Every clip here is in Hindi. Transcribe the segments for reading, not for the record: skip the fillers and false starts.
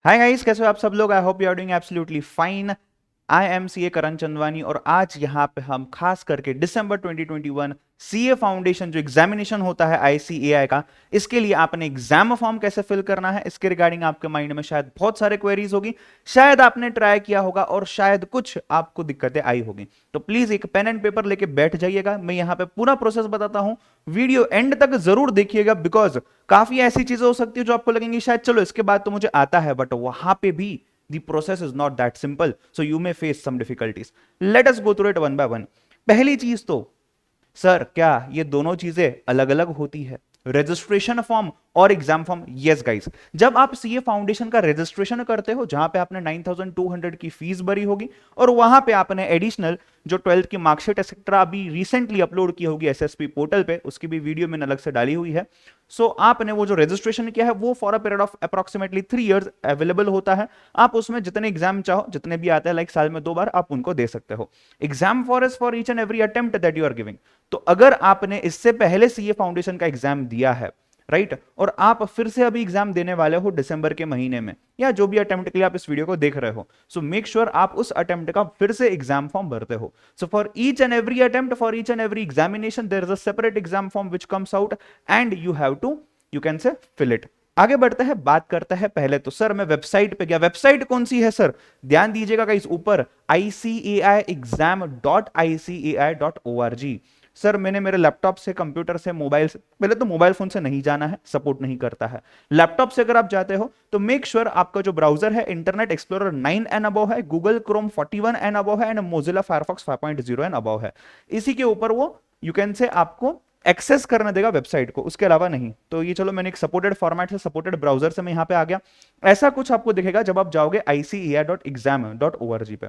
हाय गाइस, कैसे हो आप सब लोग। I hope you are doing absolutely fine. I am CA Karan Chandwani और आज यहाँ पे हम खास करके दिसंबर 2021 सीए फाउंडेशन जो एग्जामिनेशन होता है आईसीएआई का, इसके लिए आपने एग्जाम फॉर्म कैसे फिल करना है इसके रिगार्डिंग आपके माइंड में शायद बहुत सारे क्वेरीज होगी। शायद आपने ट्राई किया होगा और शायद कुछ आपको दिक्कतें आई होगी। तो प्लीज एक पेन एंड पेपर लेके बैठ जाइएगा। मैं यहाँ पे पूरा प्रोसेस बताता हूँ, वीडियो एंड तक जरूर देखिएगा बिकॉज काफी ऐसी चीजें हो सकती है जो आपको लगेंगी शायद चलो इसके बाद तो मुझे आता है, बट वहां पे भी the process is not that simple, so you may face some difficulties. Let us go through it one by one. पहली चीज तो सर, क्या ये दोनों चीजें अलग अलग होती है, रजिस्ट्रेशन फॉर्म और एग्जाम फॉर्म? यस गाइस, जब आप सीए फाउंडेशन का रजिस्ट्रेशन करते हो जहां पे आपने 9200 की फीस भरी होगी और वहां पे आपने एडिशनल जो 12th की मार्कशीट एक्सेट्रा अभी रिसेंटली अपलोड की होगी एसएसपी पोर्टल पे, उसकी भी वीडियो मैंने अलग से डाली हुई है। सो आपने वो जो रजिस्ट्रेशन किया है वो for a period of approximately 3 years available होता है। आप उसमें जितने एग्जाम चाहो, जितने भी आते हैं लाइक साल में 2 बार, आप उनको दे सकते हो। Exam for each and every attempt that you are giving. तो अगर आपने इससे पहले सीए फाउंडेशन का एग्जाम दिया है, राइट, और आप फिर से अभी एग्जाम देने वाले हो दिसंबर के महीने में, या जो भी अटेम्प्ट के लिए आप इस वीडियो को देख रहे हो, सो मेक श्योर आप उस अटेम्प्ट का फिर से एग्जाम फॉर्म भरते हो। So for each and every attempt, for each and every examination there is a separate exam form which comes out and you have to, you can say, fill it. आगे बढ़ते हैं, बात करते हैं पहले तो सर मैं वेबसाइट पे गया। वेबसाइट कौन सी है सर? ध्यान दीजिएगा गाइस, ऊपर ICAI exam.ICAI.org। सर मैंने मेरे लैपटॉप से, कंप्यूटर से, मोबाइल से, पहले तो मोबाइल फोन से नहीं जाना है, सपोर्ट नहीं करता है। लैपटॉप से अगर आप जाते हो तो मेक श्योर आपका जो ब्राउजर है इंटरनेट एक्सप्लोरर 9 एंड अबव है, गूगल क्रोम 41 एंड अबव है and Mozilla Firefox 5.0 and above है। इसी के ऊपर वो यू कैन से आपको एक्सेस करने देगा वेबसाइट को, उसके अलावा नहीं। तो ये चलो मैंने एक सपोर्टेड फॉर्मेट से, सपोर्टेड ब्राउजर से मैं यहां पे आ गया। ऐसा कुछ आपको दिखेगा जब आप जाओगे ICAI.exam.org पे,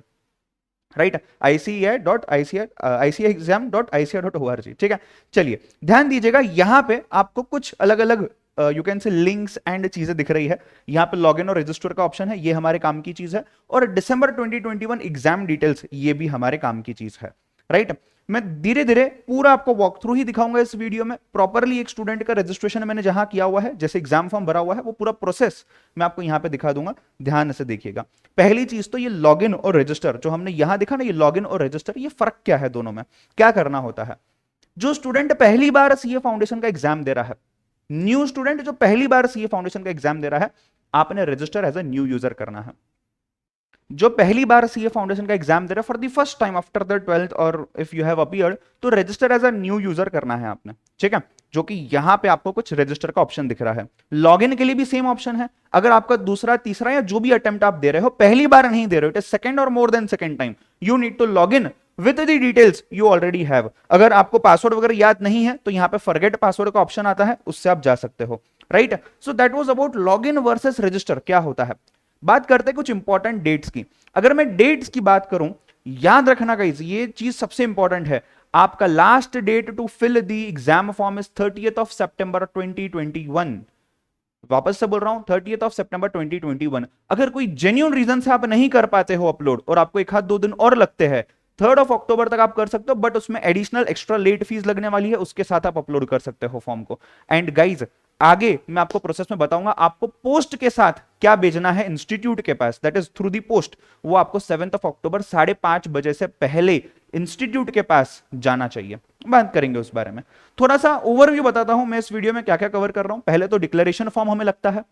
राइट, ICAI.ICAI.ICAI.org, ठीक है। चलिए ध्यान दीजिएगा, यहां पे आपको कुछ अलग अलग यू कैन से लिंक्स एंड चीजें दिख रही है। यहां पे लॉगिन और रजिस्टर का ऑप्शन है, ये हमारे काम की चीज है। और दिसंबर 2021 एग्जाम डिटेल्स, ये भी हमारे काम की चीज है, राइट। मैं धीरे धीरे पूरा आपको वॉक थ्रू ही दिखाऊंगा इस वीडियो में। प्रॉपरली एक स्टूडेंट का रजिस्ट्रेशन मैंने जहां किया हुआ है, जैसे एग्जाम फॉर्म भरा हुआ है, वो पूरा प्रोसेस मैं आपको यहां पे दिखा दूंगा, ध्यान से देखिएगा। पहली चीज तो ये लॉगिन और रजिस्टर जो हमने यहां देखा ना, ये लॉगिन और रजिस्टर, ये फर्क क्या है दोनों में, क्या करना होता है। जो स्टूडेंट पहली बार सीए फाउंडेशन का एग्जाम दे रहा है, न्यू स्टूडेंट जो पहली बार सीए फाउंडेशन का एग्जाम दे रहा है, आपने register as a new user करना है। जो पहली बार सीए फाउंडेशन का एग्जाम दे रहा है for the first time after the 12th और इफ यू हैव अपीयर्ड, तो register as a new user करना है आपने, ठीक है। जो कि यहां पे आपको कुछ रजिस्टर का ऑप्शन दिख रहा है। लॉगिन के लिए भी सेम ऑप्शन है। अगर आपका दूसरा, तीसरा या जो भी अटेम्प्ट आप दे रहे हो, पहली बार नहीं दे रहे हो, इट इज सेकंड और more than second time, you need to log in with the details you already have. अगर आपको पासवर्ड वगैरह याद नहीं है तो यहां पे फॉरगेट पासवर्ड का ऑप्शन आता है, उससे आप जा सकते हो, right. So that was about login versus register, क्या होता है। बात करते हैं कुछ इंपॉर्टेंट डेट्स की। अगर मैं डेट्स की बात करूं, याद रखना गाइस, ये चीज सबसे इंपॉर्टेंट है। आपका last date to fill the exam form is 30th of सितंबर 2021। वापस से बोल रहा हूं, 30th ऑफ सितंबर 2021। अगर कोई जेन्युइन रीजन से आप नहीं कर पाते हो अपलोड और आपको एक हाथ 2 दिन और लगते हैं, 3rd ऑफ अक्टूबर तक आप कर सकते हो, बट उसमें एडिशनल एक्स्ट्रा लेट फीस लगने वाली है, उसके साथ आप अपलोड कर सकते हो फॉर्म को। एंड गाइज, आगे मैं आपको प्रोसेस में बताऊंगा आपको पोस्ट के साथ क्या भेजना है इंस्टीट्यूट के पास, that is through the post. वो आपको 7th ऑफ अक्टूबर 5:30 बजे से पहले इंस्टीट्यूट के पास जाना चाहिए। बात करेंगे उस बारे में। थोड़ा सा ओवरव्यू बताता हूं मैं इस वीडियो में क्या क्या कवर कर रहा हूं। पहले तो डिक्लेरेशन फॉर्म हमें लगता है,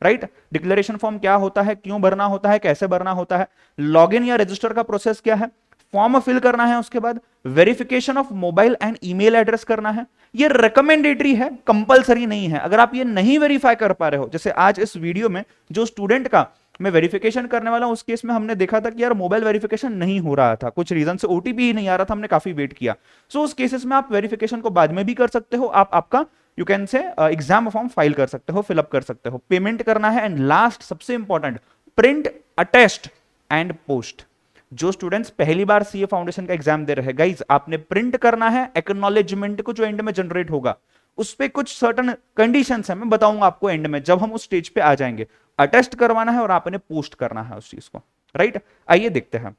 राइट। डिक्लेरेशन फॉर्म क्या होता है, क्यों भरना होता है, कैसे भरना होता है, लॉगिन या रजिस्टर का प्रोसेस क्या है, फॉर्म फिल करना है, उसके बाद verification of mobile and email address करना है। ये रिकमेंडेटरी है, कंपलसरी नहीं है। अगर आप ये नहीं वेरीफाई कर पा रहे हो, जैसे आज इस वीडियो में जो स्टूडेंट का मैं वेरिफिकेशन करने वाला हूं, उस केस में हमने देखा था कि यार मोबाइल वेरिफिकेशन नहीं हो रहा था, कुछ रीजन से ओटीपी ही नहीं आ रहा था, हमने काफी वेट किया। सो उस केसेस में आप वेरिफिकेशन को बाद में भी कर सकते हो, आप आपका यू कैन से एग्जाम फॉर्म फाइल कर सकते हो, फिलअप कर सकते हो, पेमेंट करना है। एंड लास्ट सबसे important, print, attest and post. जो स्टूडेंट्स पहली बार सीए फाउंडेशन का एग्जाम दे रहे हैं, गाइज आपने प्रिंट करना है एक्नॉलेजमेंट को, जो एंड में जनरेट होगा उस पे कुछ सर्टन कंडीशंस है, मैं बताऊंगा आपको एंड में जब हम उस स्टेज पे आ जाएंगे। अटेस्ट करवाना है और आपने पोस्ट करना है उस चीज को, राइट। आइए देखते हैं।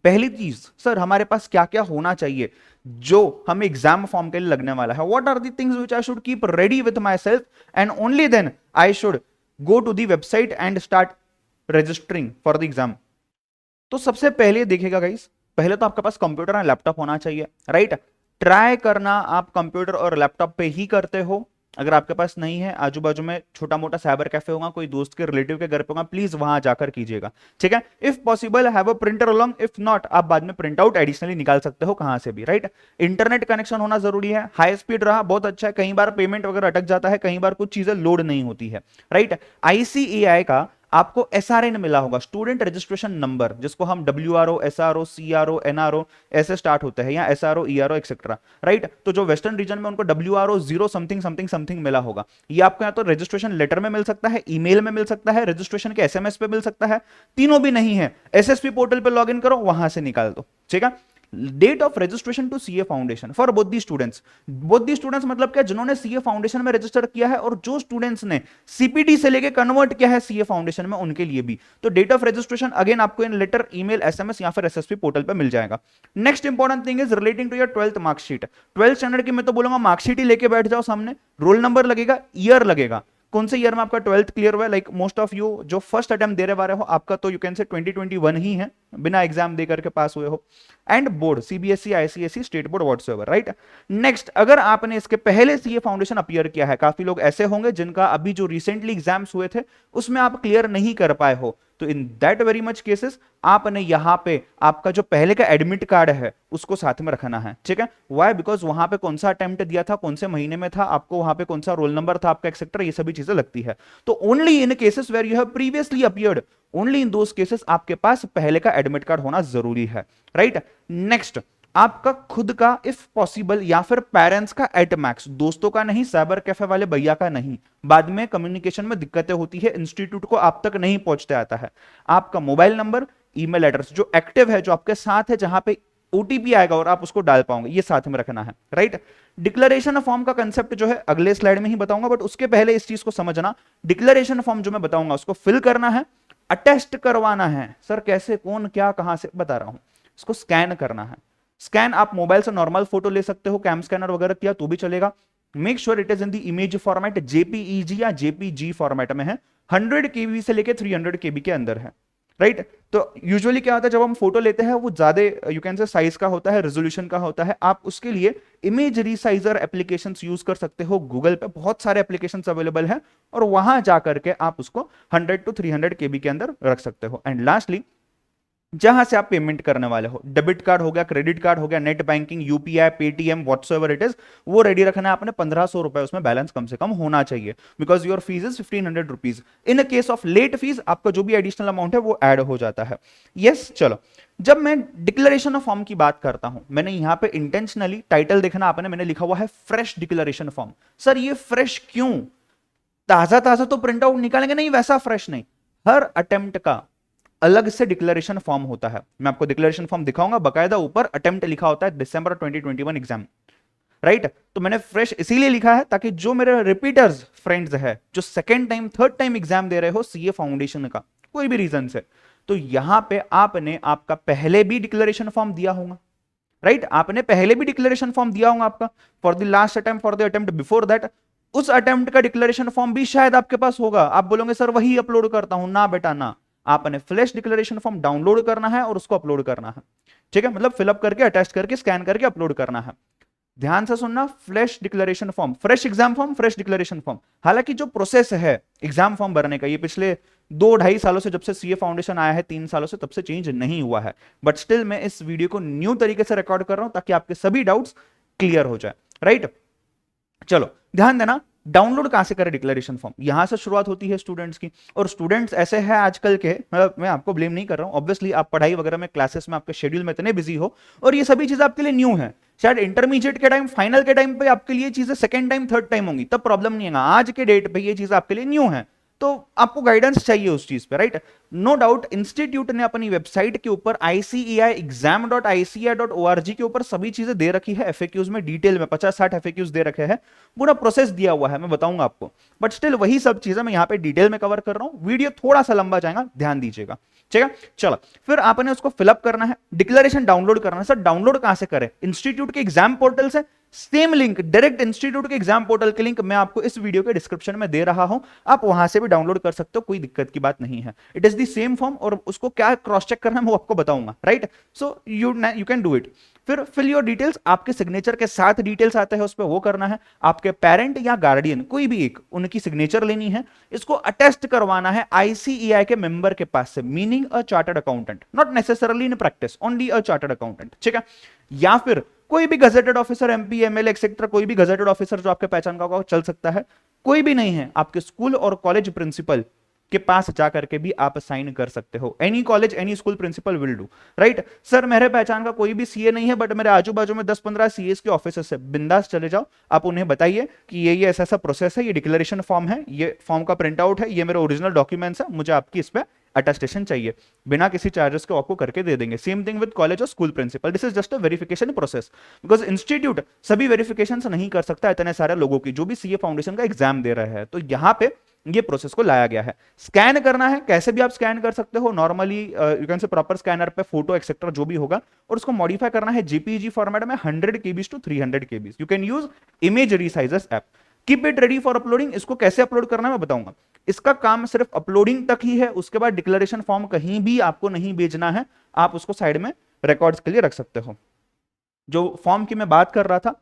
पहली चीज सर, हमारे पास क्या क्या होना चाहिए जो हमें एग्जाम फॉर्म के लिए लगने वाला है। What are the things which I should keep ready with my self and only then I should go to the website and start registering for the exam. तो सबसे पहले देखिएगा गाइस, पहले तो आपके पास कंप्यूटर एंड लैपटॉप होना चाहिए, राइट। ट्राई करना आप कंप्यूटर और लैपटॉप पे ही करते हो। अगर आपके पास नहीं है, आजू बाजू में छोटा मोटा साइबर कैफे होगा, कोई दोस्त के रिलेटिव के घर पे होगा, प्लीज वहां जाकर कीजिएगा, ठीक है। If possible have a printer along, if not आप बाद में प्रिंट आउट एडिशनली निकाल सकते हो कहां से भी, राइट। इंटरनेट कनेक्शन होना जरूरी है, हाई स्पीड रहा बहुत अच्छा है, कई बार पेमेंट वगैरह अटक जाता है, कई बार कुछ चीजें लोड नहीं होती है, राइट। आईसीएआई का आपको एसआरएन मिला होगा, स्टूडेंट रजिस्ट्रेशन नंबर, जिसको हम डब्ल्यूआरओ, एसआरओ, सीआरओ, एनआरओ ऐसे स्टार्ट होते हैं, या एसआरओ, ईआरओ एक्सेट्रा, राइट। तो जो वेस्टर्न रीजन में उनको डब्ल्यूआरओ 0 समथिंग समथिंग समथिंग मिला होगा, ये आपको या तो रजिस्ट्रेशन लेटर में मिल सकता है, ईमेल में मिल सकता है, रजिस्ट्रेशन के एसएमएस पे मिल सकता है, तीनों भी नहीं है, एसएसपी पोर्टल पे लॉग इन करो, वहां से निकाल दो, ठीक है। Date of registration to CA foundation for both the students, both the students मतलब क्या, जिन्होंने सीए फाउंडेशन में रजिस्टर किया है और जो स्टूडेंट्स ने सीपीटी से लेके कन्वर्ट किया है सीए फाउंडेशन में, उनके लिए भी। तो डेट ऑफ रजिस्ट्रेशन अगेन आपको इन लेटर, ईमेल, एसएमएस या फिर एसएसपी पोर्टल पे मिल जाएगा। Next important thing is relating to your 12th marksheet. 12th standard की मैं तो बोलूंगा मार्कशीट ही लेके बैठ जाओ सामने, रोल नंबर लगेगा, ईयर लगेगा, कौन से ईयर में आपका 12th क्लियर हुआ है। लाइक मोस्ट ऑफ यू जो फर्स्ट अटेम्प्ट दे रहे वाले हो, आपका तो यू कैन से 2021 ही है, बिना एग्जाम दे करके पास हुए हो। And board CBSE, ICSE, state board, whatsoever, right. Next, अगर आपने इसके पहले सीए फाउंडेशन अपीयर किया है, काफी लोग ऐसे होंगे जिनका अभी जो रिसेंटली एग्जाम्स हुए थे उसमें आप क्लियर नहीं कर पाए हो, तो in that very much cases आपने यहां पे आपका जो पहले का एडमिट कार्ड है उसको साथ में रखना है, ठीक है। व्हाई? बिकॉज वहां पे कौन सा अटेम्प्ट दिया था, कौन से महीने में था, आपको वहां पे कौन सा रोल नंबर था आपका, एक्सेट्रा, ये सभी चीजें लगती है। तो only in cases where you have previously appeared, only in those cases आपके पास पहले का एडमिट कार्ड होना जरूरी है, राइट। नेक्स्ट, आपका खुद का इफ पॉसिबल या फिर पेरेंट्स का एट मैक्स, दोस्तों का नहीं, साइबर कैफे वाले भैया का नहीं, बाद में कम्युनिकेशन में दिक्कतें होती है, इंस्टीट्यूट को आप तक नहीं पहुंचते आता है। आपका मोबाइल नंबर, ईमेल एड्रेस जो एक्टिव है, जो आपके साथ है, जहां पे ओटीपी आएगा और आप उसको डाल पाओगे, ये साथ में रखना है, राइट। डिक्लेरेशन फॉर्म का कंसेप्ट जो है अगले स्लाइड में ही बताऊंगा, बट उसके पहले इस चीज को समझना, डिक्लेरेशन फॉर्म जो मैं बताऊंगा उसको फिल करना है, अटेस्ट करवाना है। सर कैसे, कौन, क्या, कहां से, बता रहा हूं। इसको स्कैन करना है। स्कैन आप मोबाइल से नॉर्मल फोटो ले सकते हो, कैम स्कैनर वगैरह किया तो भी चलेगा। Make sure it is in the image format, JPEG या जेपीजी फॉर्मेट में है, 100 केबी से लेके 300 केबी के अंदर है, राइट। तो यूजुअली क्या होता है, जब हम फोटो लेते हैं वो ज्यादा यू कैन से साइज का होता है, रेजोल्यूशन का होता है, आप उसके लिए इमेज रिसाइजर एप्लीकेशंस यूज कर सकते हो। गूगल पे बहुत सारे एप्लीकेशंस अवेलेबल हैं और वहां जाकर के आप उसको 100 to 300 केबी के अंदर रख सकते हो। एंड लास्टली, जहां से आप पेमेंट करने वाले हो, डेबिट कार्ड हो गया, क्रेडिट कार्ड हो गया, net banking, UPI, Paytm, whatsoever it is, वो रेडी रखना है आपने। 1500 रुपए उसमें बैलेंस कम से कम होना चाहिए, because your fees is 1500 rupees. In case of late fees आपका जो भी एडिशनल अमाउंट है वो ऐड हो जाता है। यस, चलो, जब मैं डिक्लेरेशन ऑफ फॉर्म की बात करता हूं, मैंने यहां पे इंटेंशनली टाइटल देखना आपने, मैंने लिखा हुआ है फ्रेश डिक्लेरेशन फॉर्म। सर ये फ्रेश क्यों? ताजा ताजा तो प्रिंट आउट निकालेंगे नहीं, वैसा फ्रेश नहीं। हर अटेम्प्ट का अलग से डिक्लेरेशन फॉर्म होता है। मैं आपको डिक्लेरेशन फॉर्म दिखाऊंगा, बकायदा ऊपर अटेम्प्ट लिखा होता है, दिसंबर 2021 एग्जाम, राइट। तो मैंने फ्रेश इसीलिए लिखा है ताकि जो मेरे रिपीटर्स फ्रेंड्स है, जो second time, third time exam दे रहे हो सीए फाउंडेशन का कोई भी रीजन से, तो यहां पे आपने आपका पहले भी डिक्लेरेशन फॉर्म दिया होगा, राइट। आपने पहले भी डिक्लेरेशन फॉर्म दिया होगा आपका for the last attempt, for the attempt before that. उस अटेम्प्ट का डिक्लेरेशन फॉर्म भी शायद आपके पास होगा। आप बोलोगे सर वही अपलोड करता हूं ना, बेटा ना, आपने फ्लैश डिक्लेरेशन फॉर्म डाउनलोड करना है और उसको अपलोड करना है, ठीक है। मतलब फिलअप करके, अटैच करके, स्कैन करके अपलोड करना है। ध्यान से सुनना, flash declaration form, fresh exam form, fresh declaration form. हालांकि जो प्रोसेस है एग्जाम फॉर्म भरने का, ये पिछले 2-2.5 सालों से, जब से सीए फाउंडेशन आया है, 3 सालों से, तब से चेंज नहीं हुआ है। बट स्टिल मैं इस वीडियो को न्यू तरीके से रिकॉर्ड कर रहा हूं ताकि आपके सभी डाउट्स क्लियर हो जाए, राइट। चलो ध्यान देना, डाउनलोड कहां से करें डिक्लेरेशन फॉर्म, यहां से शुरुआत होती है स्टूडेंट्स की। और स्टूडेंट्स ऐसे हैं आजकल के, मतलब मैं आपको ब्लेम नहीं कर रहा हूं, ऑब्वियसली आप पढ़ाई वगैरह में, क्लासेस में, आपके शेड्यूल में इतने बिजी हो और ये सभी चीजें आपके लिए न्यू है। शायद इंटरमीडिएट के टाइम, फाइनल के टाइम पे आपके लिए चीजें सेकंड टाइम, थर्ड टाइम होंगी, तब प्रॉब्लम नहीं है। आज के डेट पे ये चीज आपके लिए न्यू है, तो आपको गाइडेंस चाहिए उस चीज पे, राइट। नो डाउट इंस्टीट्यूट ने अपनी वेबसाइट के ऊपर ICEI-exam.ICEI.org के ऊपर सभी चीजें दे रखी है, एफएक्यूज में डिटेल में 50-60 एफएक्यूज दे रखे हैं, पूरा प्रोसेस दिया हुआ है, मैं बताऊंगा आपको। बट स्टिल वही सब चीजें मैं यहां पे डिटेल में कवर कर रहा हूं, वीडियो थोड़ा सा लंबा जाएगा, ध्यान दीजिएगा, ठीक है। चलो, फिर आपने उसको फिलअप करना है, डिक्लेरेशन डाउनलोड करना है। सर डाउनलोड कहां से करें? इंस्टीट्यूट के एग्जाम पोर्टल से, सेम लिंक डायरेक्ट इंस्टीट्यूट के एग्जाम पोर्टल के लिंक मैं आपको इस वीडियो के डिस्क्रिप्शन में दे रहा हूं, आप वहां से भी डाउनलोड कर सकते हो, कोई दिक्कत की बात नहीं है। It is the same form, और उसको क्या क्रॉस चेक करना है वो आपको बताऊंगा, right. So you can do it. फिर फिल योर डिटेल्स, आपके सिग्नेचर के साथ डिटेल्स आते हैं उस पर, वो करना है। आपके पेरेंट या गार्डियन कोई भी एक, उनकी सिग्नेचर लेनी है, इसको अटेस्ट करवाना है आईसीएआई के मेंबर के पास से, meaning a chartered accountant, not necessarily in practice, only a chartered accountant, ठीक है। या फिर कोई भी gazetted officer, MP, MLA etcetera, कोई भी गजेटेड ऑफिसर जो आपके पहचान का होगा चल सकता है। कोई भी नहीं है, आपके स्कूल और कॉलेज प्रिंसिपल के पास जाकर के भी आप साइन कर सकते हो। Any college any school principal will do, right. Sir मेरे पहचान का कोई भी सीए नहीं है, बट मेरे आजू बाजू में 10-15 सीएस के ऑफिसर्स है, बिंदास चले जाओ, आप उन्हें बताइए कि ये ऐसा ऐसा प्रोसेस है, ये डिक्लेरेशन फॉर्म है, ये फॉर्म का प्रिंट आउट है, ये मेरे ओरिजिनल डॉक्यूमेंट्स है, मुझे आपकी इस पे अटेस्टेशन चाहिए, बिना किसी चार्जेस के आपको करके दे देंगे। सेम थिंग विद कॉलेज और school principal, this is just a verification process, because institute सभी वेरिफिकेशन नहीं कर सकता इतने सारे लोगों की जो भी सीए फाउंडेशन का एग्जाम दे रहे हैं, तो यहां पे ये प्रोसेस को लाया गया है। स्कैन करना है, कैसे भी आप स्कैन कर सकते हो, नॉर्मली यू कैन से प्रॉपर स्कैनर पे फोटो एक्सेट्रा जो भी होगा, और उसको मॉडिफाई करना है जेपीईजी फॉर्मेट में 100 KBs to 300 KBs. You can use image resizers app, keep it ready for uploading. इसको कैसे अपलोड करना है मैं बताऊंगा, इसका काम सिर्फ अपलोडिंग तक ही है, उसके बाद डिक्लेरेशन फॉर्म कहीं भी आपको नहीं भेजना है, आप उसको साइड में रिकॉर्ड्स के लिए रख सकते हो। जो फॉर्म की मैं बात कर रहा था,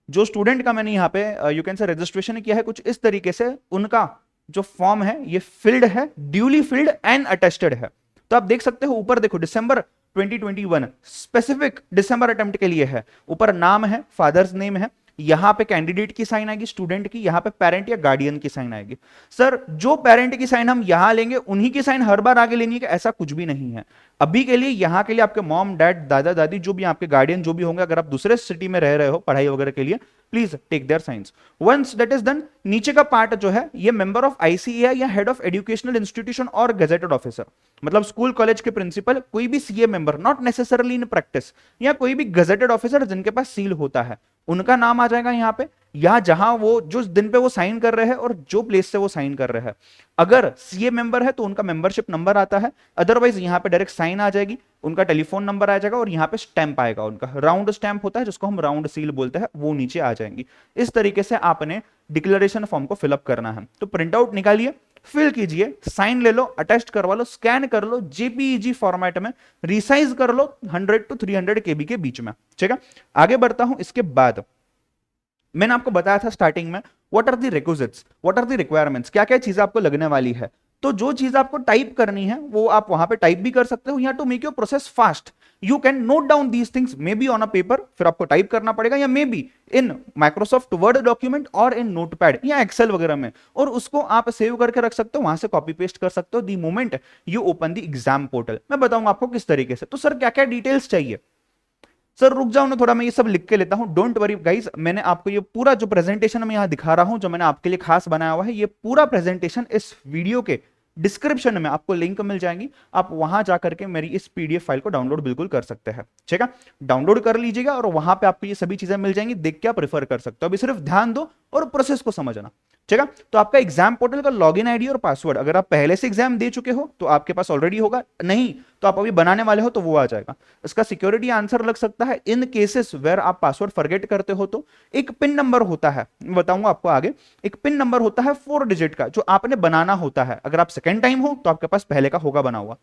जो स्टूडेंट का मैंने यहाँ पे यू कैन से रजिस्ट्रेशन किया है, कुछ इस तरीके से उनका जो फॉर्म है ये फिल्ड है, ड्यूली फिल्ड एंड अटेस्टेड है। तो आप देख सकते हो ऊपर देखो, दिसंबर 2021 स्पेसिफिक दिसंबर अटेम्प्ट के लिए है, ऊपर नाम है, फादर्स नेम है, यहां पे कैंडिडेट की साइन आएगी, स्टूडेंट की, यहां पे पेरेंट या गार्डियन की साइन आएगी। सर जो पेरेंट की साइन हम यहां लेंगे उन्हीं की साइन हर बार आगे लेनी है, कि ऐसा कुछ भी नहीं है। अभी के लिए यहां के लिए आपके मॉम डैड दादा दादी जो भी आपके गार्डियन जो भी होंगे, अगर आप दूसरे सिटी में रह रहे हो पढ़ाई वगैरह के लिए, please take their science. Once that is done, नीचे का पार्ट जो है ये मेंबर ऑफ आईसीएआई या हेड ऑफ एजुकेशनल इंस्टीट्यूशन और गजेटेड ऑफिसर, मतलब स्कूल कॉलेज के प्रिंसिपल, कोई भी CA member, not necessarily in practice, या कोई भी गजेटेड ऑफिसर जिनके पास सील होता है, उनका नाम आ जाएगा यहाँ पे, या जहां वो जो दिन पे वो साइन कर रहे हैं और जो प्लेस से वो साइन कर रहे हैं। अगर सीए मेंबर है तो उनका मेंबरशिप नंबर आता है, अदरवाइज यहाँ पे डायरेक्ट साइन आ जाएगी, उनका टेलीफोन नंबर आ जाएगा, और यहाँ पे स्टैंप आएगा, उनका राउंड स्टैंप होता है जिसको हम राउंड सील बोलते हैं, वो नीचे आ जाएंगी। इस तरीके से आपने डिक्लेरेशन फॉर्म को फिलअप करना है। तो प्रिंट आउट निकालिए, फिल कीजिए, साइन ले लो, अटेस्ट करवा लो, स्कैन कर लो, जेपीईजी फॉर्मेट में रिसाइज कर लो 100 to 300 केबी के बीच में, ठीक है। आगे बढ़ता हूं, इसके बाद मैंने आपको बताया था स्टार्टिंग में, what are the requisites, what are the requirements, क्या क्या चीजें आपको लगने वाली है। तो जो चीज आपको टाइप करनी है वो आप वहां पे टाइप भी कर सकते हो, या to make your process fast you can note down these things, maybe on a paper, फिर आपको टाइप करना पड़ेगा, या maybe in Microsoft Word document और इन नोटपैड या एक्सेल वगैरह में, और उसको आप सेव करके रख सकते हो, वहां से कॉपी पेस्ट कर सकते हो the moment you open the exam portal. मैं बताऊंगा आपको किस तरीके से। तो सर क्या क्या डिटेल्स चाहिए, सर रुक जाओ ना थोड़ा, मैं ये सब लिख के लेता हूं, डोंट वरी गाइस। मैंने आपको ये पूरा जो प्रेजेंटेशन मैं यहां दिखा रहा हूं, जो मैंने आपके लिए खास बनाया हुआ है, ये पूरा प्रेजेंटेशन इस वीडियो के डिस्क्रिप्शन में आपको लिंक मिल जाएंगी, आप वहां जाकर के मेरी इस पीडीएफ फाइल को डाउनलोड बिल्कुल कर सकते हैं, ठीक है। डाउनलोड कर लीजिएगा और वहां पे आपको ये सभी चीजें मिल जाएंगी, देख के आप प्रेफर कर सकते हो। अभी सिर्फ ध्यान दो और प्रोसेस को समझना, ठीक है। तो आपका एग्जाम पोर्टल का लॉगिन आईडी और पासवर्ड, अगर आप पहले से एग्जाम दे चुके हो तो आपके पास ऑलरेडी होगा, नहीं तो आप अभी बनाने वाले हो तो वो आ जाएगा। इसका सिक्योरिटी आंसर लग सकता है, इन केसेस वेयर आप पासवर्ड फॉरगेट करते हो तो एक पिन नंबर होता है, मैं बताऊंगा आपको आगे। एक पिन नंबर होता है 4 डिजिट का, जो आपने बनाना होता है। अगर आप सेकेंड टाइम हो तो आपके पास पहले का होगा बना हुआ,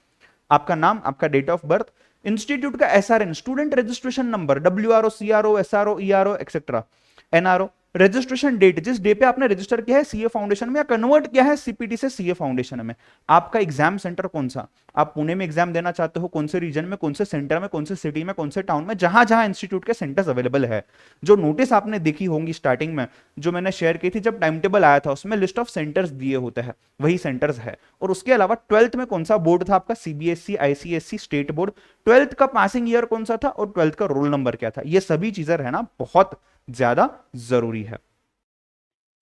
आपका नाम, आपका डेट ऑफ बर्थ, इंस्टीट्यूट का SRN, student registration number, WRO CRO SRO ERO etcetera, NRO, registration date, जिस डे पे आपने रजिस्टर किया है सीए फाउंडेशन में या कन्वर्ट किया है सीपीटी से सीए फाउंडेशन में, आपका एग्जाम सेंटर कौन सा, आप पुणे में एग्जाम देना चाहते हो, कौन से रीजन में, कौन से सेंटर में, कौन से सिटी में, कौन से टाउन में, जहां जहां इंस्टीट्यूट के सेंटर्स अवेलेबल है। जो नोटिस आपने देखी होंगी स्टार्टिंग में जो मैंने शेयर की थी जब टाइम टेबल आया था, उसमें लिस्ट ऑफ सेंटर्स दिए होते हैं, वही सेंटर्स है। और उसके अलावा 12th में कौन सा बोर्ड था आपका, CBSE, ICSE, state board, 12th का पासिंग ईयर कौन सा था और 12th का रोल नंबर क्या था, ये सभी चीजें रहना बहुत ज्यादा जरूरी है।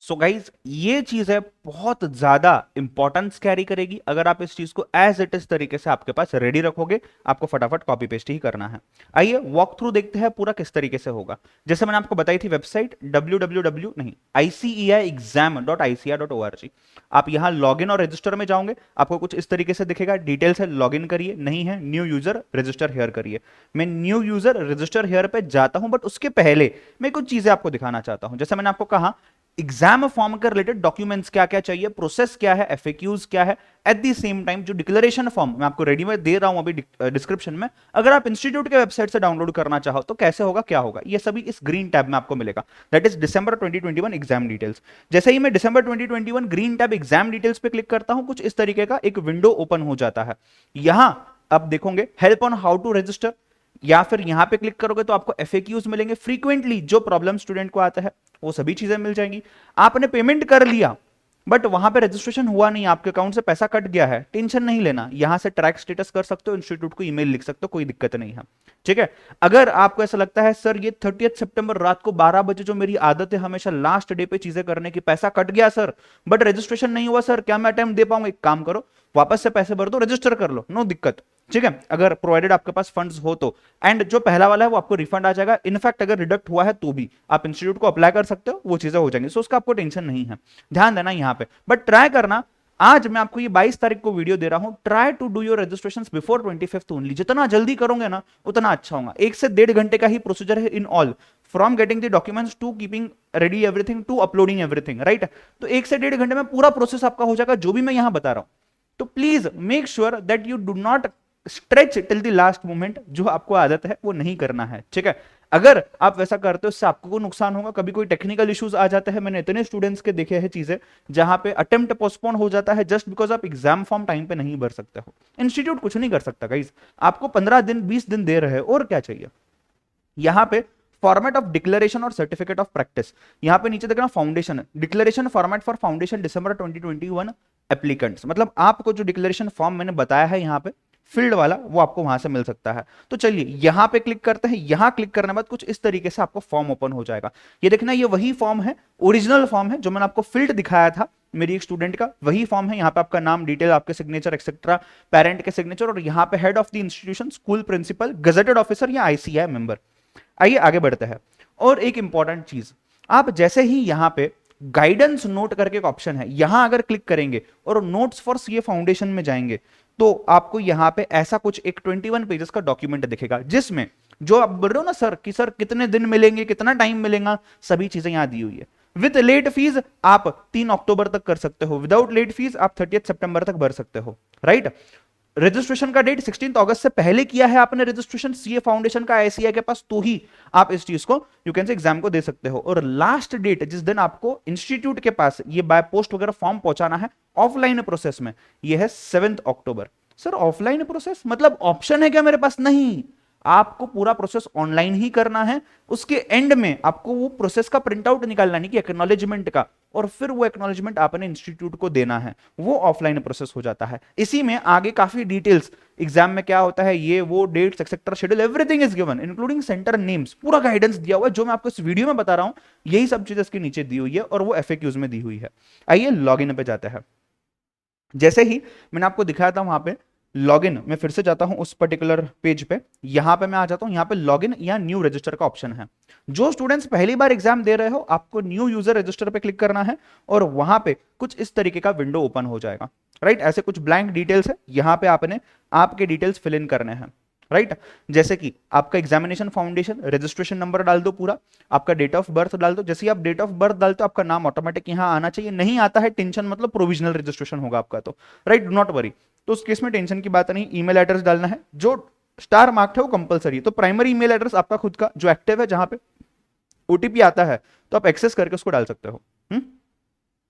सो गाइज ये चीज है बहुत ज्यादा इंपॉर्टेंस कैरी करेगी। अगर आप इस चीज को एज इट इज तरीके से आपके पास रेडी रखोगे, आपको फटाफट कॉपी पेस्ट ही करना है। आइए वॉक थ्रू देखते हैं पूरा किस तरीके से होगा। जैसे मैंने आपको बताई थी वेबसाइट www नहीं ICEIexam.ICAR.org। आप यहां लॉग इन और रजिस्टर में जाओगे, आपको कुछ इस तरीके से दिखेगा, डिटेल से लॉग इन करिए, नहीं है न्यू यूजर रजिस्टर हेयर करिए। मैं न्यू यूजर रजिस्टर हेयर पे जाता हूं, बट उसके पहले मैं कुछ चीजें आपको दिखाना चाहता हूं। जैसे मैंने आपको कहा एग्जाम फॉर्म के रिलेटेड डॉक्यूमेंट्स क्या क्या चाहिए, प्रोसेस क्या है, एफएक्यूज क्या है। एट द सेम टाइम जो डिक्लेरेशन फॉर्म मैं आपको रेडीमेड दे रहा हूं अभी डिस्क्रिप्शन में, अगर आप इंस्टीट्यूट के वेबसाइट से डाउनलोड करना चाहो तो कैसे होगा, क्या होगा, ये सभी इस ग्रीन टैब में आपको मिलेगा। That is December 2021 exam details. जैसे ही मैं दिसंबर 2021 ग्रीन टैब एग्जाम डिटेल्स पे क्लिक करता हूं, कुछ इस तरीके का एक विंडो ओपन हो जाता है। यहां आप देखोगे help on how to register, या फिर यहां पे क्लिक करोगे तो आपको एफएक्यूज मिलेंगे, फ्रीक्वेंटली जो प्रॉब्लम स्टूडेंट को आता है वो सभी चीजें मिल जाएंगी। आपने पेमेंट कर लिया बट वहां पे रजिस्ट्रेशन हुआ नहीं, आपके अकाउंट से पैसा कट गया है, टेंशन नहीं लेना, यहां से ट्रैक स्टेटस कर सकते हो, इंस्टीट्यूट को ईमेल लिख सकते हो, कोई दिक्कत नहीं है। ठीक है। अगर आपको ऐसा लगता है सर ये 30 सितंबर रात को 12 बजे जो मेरी आदत है हमेशा लास्ट डे पे चीजें करने की, पैसा कट गया सर बट रजिस्ट्रेशन नहीं हुआ सर, क्या मैं अटेम्प्ट दे पाऊंगा, एक काम करो वापस से पैसे भर दो, रजिस्टर कर लो, नो दिक्कत। ठीक है, अगर प्रोवाइडेड आपके पास फंड्स हो तो। एंड जो पहला वाला है वो आपको रिफंड आ जाएगा, इनफैक्ट अगर रिडक्ट हुआ है तो भी आप इंस्टीट्यूट को अप्लाई कर सकते हो, वो चीजें हो जाएंगी, सो उसका आपको टेंशन नहीं है, ध्यान देना यहां पे। बट ट्राई करना, आज मैं आपको ये 22 तारीख को वीडियो दे रहा हूं, try to do your registration before 25th only. जितना जल्दी करोगे ना उतना अच्छा होगा। 1 से 1.5 घंटे का ही प्रोसीजर है in all, from getting the documents to keeping ready everything to uploading everything, right. तो 1 से 1.5 घंटे में पूरा प्रोसेस आपका हो जाएगा, जो भी मैं यहां बता रहा हूं। तो please make sure that you do not stretch till the last moment, जो आपको आदत है वो नहीं करना है। ठीक है, अगर आप वैसा करते हो इससे आपको कोई नुकसान होगा, कभी कोई टेक्निकल इश्यूज आ जाते हैं। मैंने इतने स्टूडेंट्स के देखे हैं चीजें जहां पे अटेम्प्ट पोस्टपोन हो जाता है जस्ट बिकॉज आप एग्जाम फॉर्म टाइम पे नहीं भर सकते हो। इंस्टीट्यूट कुछ नहीं कर सकता गाइस, आपको 15 दिन 20 दिन दे रहे हैं, और क्या चाहिए। यहां पे फॉर्मेट ऑफ डिक्लेरेशन और सर्टिफिकेट ऑफ प्रैक्टिस, यहां पे नीचे देखना foundation declaration format for foundation December 2021 applicants, मतलब आपको जो डिक्लेरेशन फॉर्म मैंने बताया है यहां पे फील्ड वाला, वो आपको वहां से मिल सकता है। तो चलिए यहां पे क्लिक करते हैं। यहां क्लिक करने के बाद कुछ इस तरीके से आपको फॉर्म ओपन हो जाएगा। ये देखना, ये वही फॉर्म है, ओरिजिनल फॉर्म है जो मैंने आपको फील्ड दिखाया था मेरी एक स्टूडेंट का, वही फॉर्म है। यहाँ पे आपका नाम, डिटेल, आपके सिग्नेचर एक्सेट्रा, पेरेंट के सिग्नेचर, और यहाँ पे head of the institution, school principal, gazetted officer या आईसीआई मेंबर। आइए आगे बढ़ते हैं। और एक इंपॉर्टेंट चीज, आप जैसे ही यहां पे गाइडेंस नोट करके एक ऑप्शन है, यहां अगर क्लिक करेंगे और नोट्स फॉर सीए फाउंडेशन में जाएंगे तो आपको यहां पे ऐसा कुछ एक 21 पेजेस का डॉक्यूमेंट दिखेगा, जिसमें जो आप बोल रहे हो ना सर कि सर कितने दिन मिलेंगे, कितना टाइम मिलेगा, सभी चीजें यहां दी हुई है। विद लेट फीस आप 3 अक्टूबर तक कर सकते हो, विदाउट लेट फीस आप 30 सितंबर तक भर सकते हो, राइट। रजिस्ट्रेशन का डेट 16 अगस्त से पहले किया है आपने रजिस्ट्रेशन सीए फाउंडेशन का आईसीआई के पास, तो ही आप इस चीज को यू कैन से एग्जाम को दे सकते हो। और लास्ट डेट जिस दिन आपको इंस्टीट्यूट के पास ये बाय पोस्ट वगैरह फॉर्म पहुंचाना है ऑफलाइन प्रोसेस में, ये है 7 अक्टूबर। सर ऑफलाइन प्रोसेस मतलब ऑप्शन है क्या मेरे पास? नहीं, आपको पूरा प्रोसेस ऑनलाइन ही करना है। उसके एंड में आपको वो प्रोसेस का प्रिंट आउट निकालना, नहीं कि एक्नॉलेजमेंट का, और फिर वो एक्नॉलेजमेंट आपने इंस्टीट्यूट को देना है, वो ऑफलाइन प्रोसेस हो जाता है। इसी में आगे काफी डिटेल्स, एग्जाम में क्या होता है, ये वो dates etcetera schedule everything is given including centre names, पूरा गाइडेंस दिया हुआ है। जो मैं आपको इस वीडियो में बता रहा हूं यही सब चीजें इसके नीचे दी हुई है और वो एफएक्यूज में दी हुई है। आइए लॉगिन पे जाते हैं। जैसे ही मैंने आपको दिखाया था वहां पे लॉगिन, मैं फिर से जाता हूं उस पर्टिकुलर पेज पे, यहां पे मैं आ जाता हूं, यहां पे लॉगिन या न्यू रजिस्टर का ऑप्शन है। जो स्टूडेंट्स पहली बार एग्जाम दे रहे हो आपको न्यू यूजर रजिस्टर पे क्लिक करना है और वहां पे कुछ इस तरीके का विंडो ओपन हो जाएगा, राइट। ऐसे कुछ ब्लैंक डिटेल्स है, यहां पे आपने आपके डिटेल्स फिल इन करने हैं, राइट। जैसे कि आपका एग्जामिनेशन फाउंडेशन, रजिस्ट्रेशन नंबर डाल दो पूरा, आपका डेट ऑफ बर्थ डाल दो। जैसे ही आप डेट ऑफ बर्थ डालते हो आपका नाम ऑटोमेटिक यहां आना चाहिए, नहीं आता है टेंशन, मतलब प्रोविजनल रजिस्ट्रेशन होगा आपका, तो राइट, डू नॉट वरी। तो उस केस में टेंशन की बात नहीं। ईमेल एड्रेस डालना है, जो स्टार मार्क्ड है वो कंपलसरी है। तो प्राइमरी ईमेल एड्रेस आपका खुद का जो एक्टिव है, जहां पे ओटीपी आता है तो आप एक्सेस करके उसको डाल सकते हो।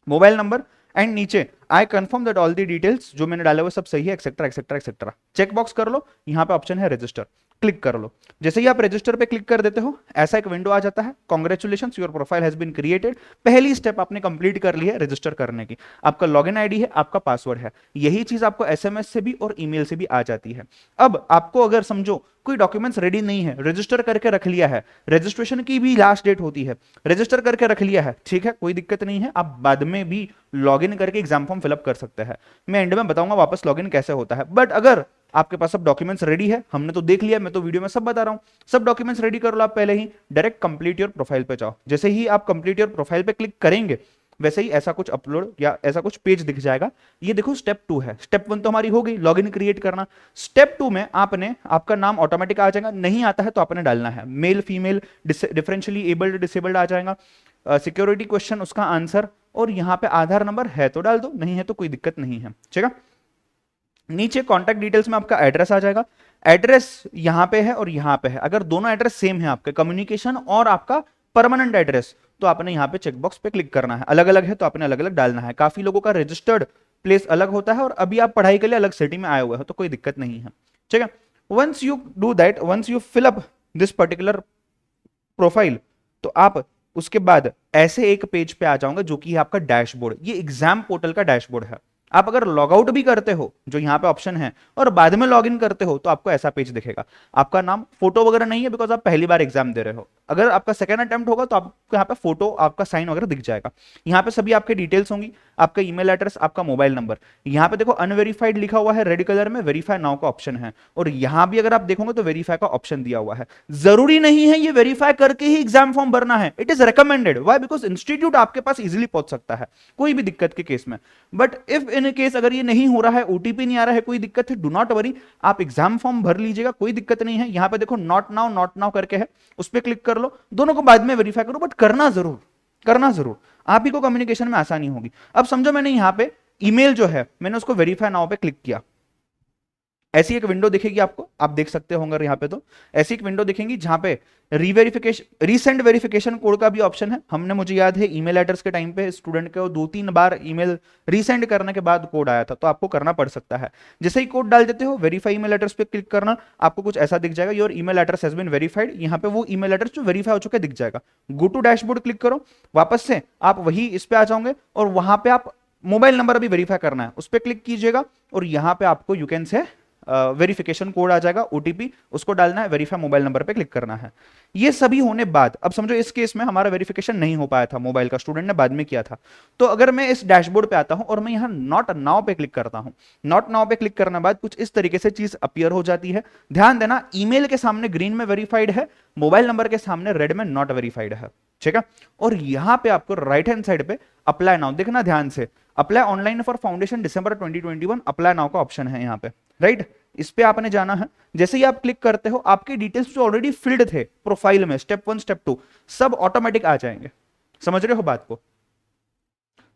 मोबाइल नंबर एंड नीचे I confirm that all the details जो मैंने डाले हुए सब सही है, etcetera etcetera etcetera, check box कर लो। यहां पे ऑप्शन है रजिस्टर, क्लिक कर लो। जैसे ही आप रजिस्टर पे क्लिक कर देते हो ऐसा एक विंडो आ जाता है, congratulations your profile has been created. पहली स्टेप आपने कंप्लीट कर ली है रजिस्टर करने की, आपका लॉगिन आईडी है, आपका पासवर्ड है। यही चीज आपको एसएमएस से भी और ईमेल से भी आ जाती है। अब आपको अगर समझो कोई डॉक्यूमेंट्स रेडी नहीं है, रजिस्टर करके रख लिया है, रजिस्ट्रेशन की भी लास्ट डेट होती है, रजिस्टर करके रख लिया है, ठीक है, कोई दिक्कत नहीं है, आप बाद में भी लॉगिन करके एग्जाम फॉर्म फिलअप कर सकते हैं। मैं एंड में बताऊंगा वापस लॉगिन कैसे होता है। बट अगर आपके पास सब डॉक्यूमेंट्स रेडी है, हमने तो देख लिया, मैं तो वीडियो में सब बता रहा हूं, सब डॉक्यूमेंट्स रेडी कर लो आप पहले ही, डायरेक्ट कंप्लीट योर प्रोफाइल पे जाओ। जैसे ही आप कंप्लीट योर प्रोफाइल पे क्लिक करेंगे वैसे ही ऐसा कुछ अपलोड या ऐसा कुछ पेज दिख जाएगा। ये देखो स्टेप 2 है। स्टेप 1 तो हमारी हो गई लॉगिन क्रिएट करना। स्टेप 2 में आपने आपका नाम ऑटोमेटिक आ जाएगा, नहीं आता है तो आपने डालना है, male female differentially abled disabled आ जाएगा, सिक्योरिटी क्वेश्चन उसका आंसर, और यहां पे आधार नंबर है तो डाल दो, नहीं है तो कोई दिक्कत नहीं है, ठीक है। नीचे कॉन्टैक्ट डिटेल्स में आपका एड्रेस आ जाएगा, एड्रेस यहां पे है और यहां पे है। अगर दोनों एड्रेस सेम है आपके, कम्युनिकेशन और आपका परमानेंट एड्रेस, तो आपने यहां पे चेकबॉक्स पे क्लिक करना है। अलग अलग है तो आपने अलग अलग डालना है। काफी लोगों का रजिस्टर्ड प्लेस अलग होता है और अभी आप पढ़ाई के लिए अलग सिटी में आए हुए हो तो कोई दिक्कत नहीं है, ठीक है। Once you do that, once you fill up this particular profile, तो आप उसके बाद ऐसे एक पेज पे आ जाओगे जो कि है आपका डैशबोर्ड। ये एग्जाम पोर्टल का डैशबोर्ड है। आप अगर लॉग आउट भी करते हो जो यहां पे ऑप्शन है और बाद में लॉग इन करते हो तो आपको ऐसा पेज दिखेगा। आपका नाम, फोटो वगैरह नहीं है बिकॉज आप पहली बार एग्जाम दे रहे हो। अगर आपका सेकंड अटेम्प्ट होगा तो आपको यहाँ पे फोटो, आपका साइन वगैरह दिख जाएगा। यहाँ पे सभी आपके डिटेल्स होंगी, आपका ईमेल एड्रेस, आपका मोबाइल नंबर। यहाँ पे देखो अनवेरीफाइड लिखा हुआ है रेड कलर में, वेरीफाई नाउ का ऑप्शन है, और यहाँ भी अगर आप देखोगे तो वेरीफाई का ऑप्शन दिया हुआ है। जरूरी नहीं है ये वेरीफाई करके ही एग्जाम फॉर्म भरना है, it is recommended. Why? Because institute आपके पास इजिली पहुंच सकता है कोई भी दिक्कत के केस में। बट इफ इन केस अगर ये नहीं हो रहा है, ओटीपी नहीं आ रहा है, कोई दिक्कत है, डू नॉट वरी, आप एग्जाम फॉर्म भर लीजिएगा, कोई दिक्कत नहीं है। यहाँ पे देखो नॉट नाउ करके है, उस पर क्लिक कर लो। दोनों को बाद में वेरीफाई करो, बट करना जरूर, आप ही को कम्युनिकेशन में आसानी होगी। अब समझो मैंने यहां पे ईमेल जो है मैंने उसको वेरीफाई नाउ पे क्लिक किया, ऐसी एक विंडो दिखेगी आपको, आप देख सकते होंगे यहाँ पे, तो ऐसी एक विंडो दिखेगी जहां पे रीसेंट वेरिफिकेशन कोड का भी ऑप्शन है। हमने, मुझे याद है ईमेल एड्रेस के टाइम पे स्टूडेंट को 2-3 बार ईमेल रीसेंड करने के बाद कोड आया था, तो आपको करना पड़ सकता है। जैसे ही कोड डाल देते हो, वेरीफाई ईमेल एड्रेस पे क्लिक करना, आपको कुछ ऐसा दिख जाएगा, your email address has been verified. यहाँ पे वो ईमेल एड्रेस जो वेरीफाई हो चुका है दिख जाएगा। गो टू डैशबोर्ड क्लिक करो, वापस से आप वही इस पे आ जाओगे और वहां पे आप मोबाइल नंबर अभी वेरीफाई करना है, उस पर क्लिक कीजिएगा और यहाँ पे आपको you can see verification code आ जाएगा, ओटीपी, उसको डालना है, वेरीफाई मोबाइल नंबर पे क्लिक करना है। ये सभी होने बाद, अब समझो इस केस में हमारा वेरिफिकेशन नहीं हो पाया था मोबाइल का, स्टूडेंट ने बाद में किया था, तो अगर मैं इस डैशबोर्ड पे आता हूं और मैं यहां नॉट नाउ पे क्लिक करता हूं, नॉट नाउ पे क्लिक करने बाद कुछ इस तरीके से चीज अपीयर हो जाती है। ध्यान देना, ईमेल के सामने ग्रीन में वेरीफाइड है, मोबाइल नंबर के सामने रेड में नॉट वेरीफाइड है, ठीक है। और यहां पे आपको राइट हैंड साइड पे अप्लाई नाउ, देखना ध्यान से, apply online for foundation December 2021, apply now का ऑप्शन है यहाँ पे, राइट। इस पे आपने जाना है। जैसे ही आप क्लिक करते हो, आपके डिटेल्स जो ऑलरेडी फिल्ड थे प्रोफाइल में, स्टेप 1 स्टेप 2 सब ऑटोमेटिक आ जाएंगे। समझ रहे हो बात को?